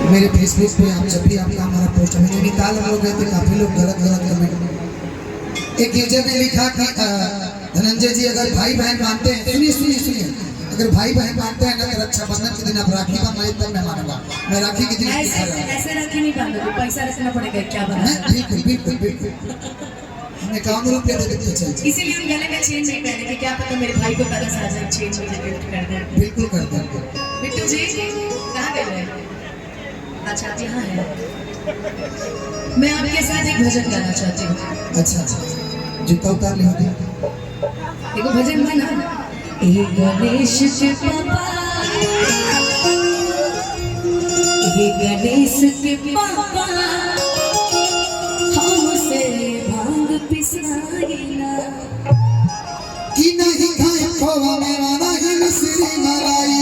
मेरे फेसबुक पे आप जब भी आपका हमारा पोस्ट में नैनीताल हम लोग गए थे, काफी लोग गलत कमेंट। एक यूजर ने लिखा कि धनंजय जी अगर भाई बहन मानते हैं, सुनिए अगर भाई बहन मानते हैं ना तो रक्षाबंधन के दिन आप राखी बनवाइए तब मैं मानूंगा। मैं राखी के दिन ऐसे राखी नहीं बांधोगे, पैसा रखना पड़ेगा। क्या बना? बिल्कुल हमने काम रुपया दे देते चल। इसीलिए हम गले में चेन नहीं पहने कि क्या पता मेरे भाई को तरस आ जाए, चेन मुझे गिफ्ट कर दे। बिल्कुल कर देंगे। बिट्टू जी कहाँ गए? अच्छा जी हाँ है। मैं आपके साथ एक भजन गाना चाहती हूँ। अच्छा जूता उतार लिया। देखो भजन है ना, हे गणेश के पापा, हे गणेश के पापा, हमसे भांग पिसाइना कि नहीं खाए खोवा मेरा नहीं मिश्री मलाई।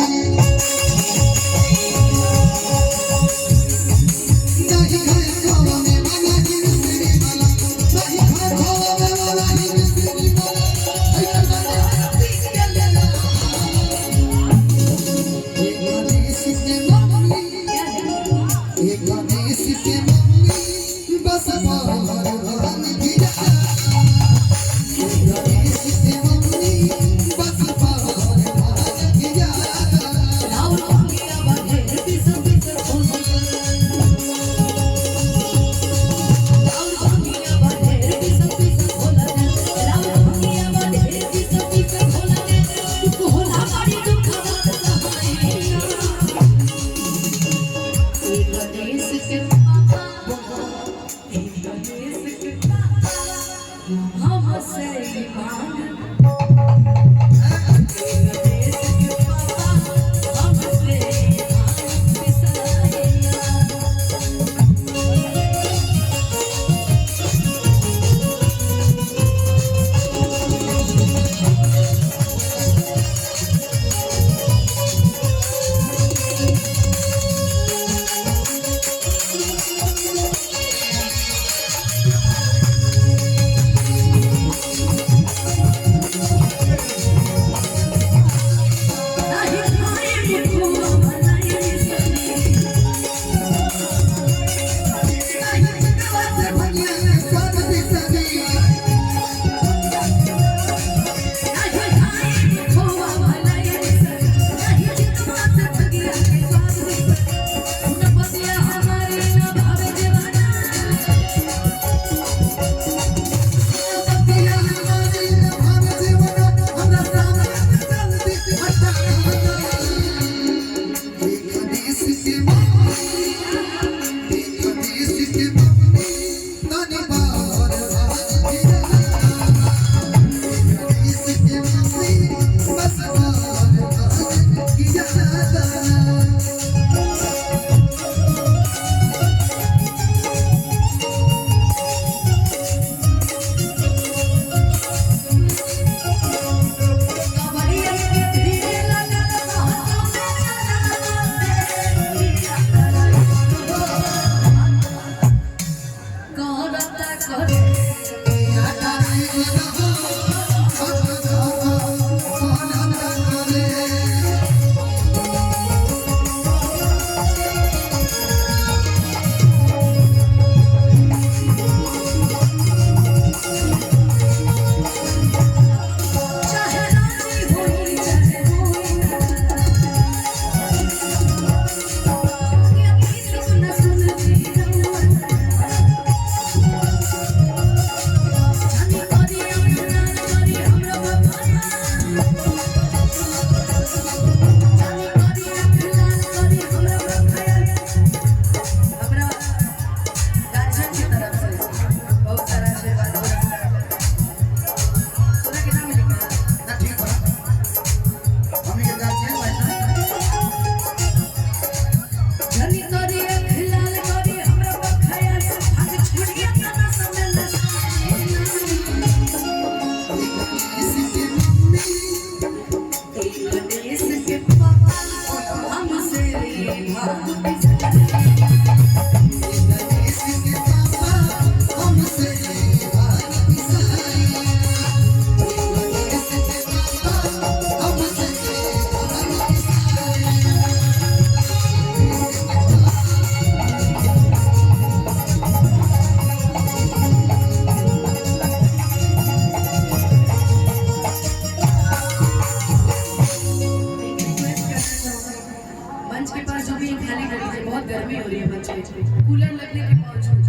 कूलर लगने के बावजूद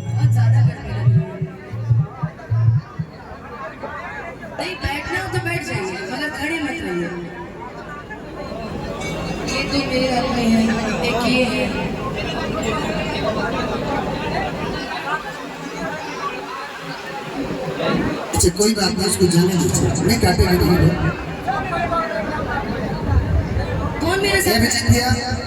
बहुत ज्यादा गर्मी लग रही है। नहीं बैठना हो तो बैठ जाइए मगर खड़े मत रहिए। ये तो मेरे हाथ में है, एक ये है। अच्छा कोई बात नहीं, उसको जाने दीजिए, मैं काटेगा नहीं। कौन मेरे ये साथ भी जीत गया।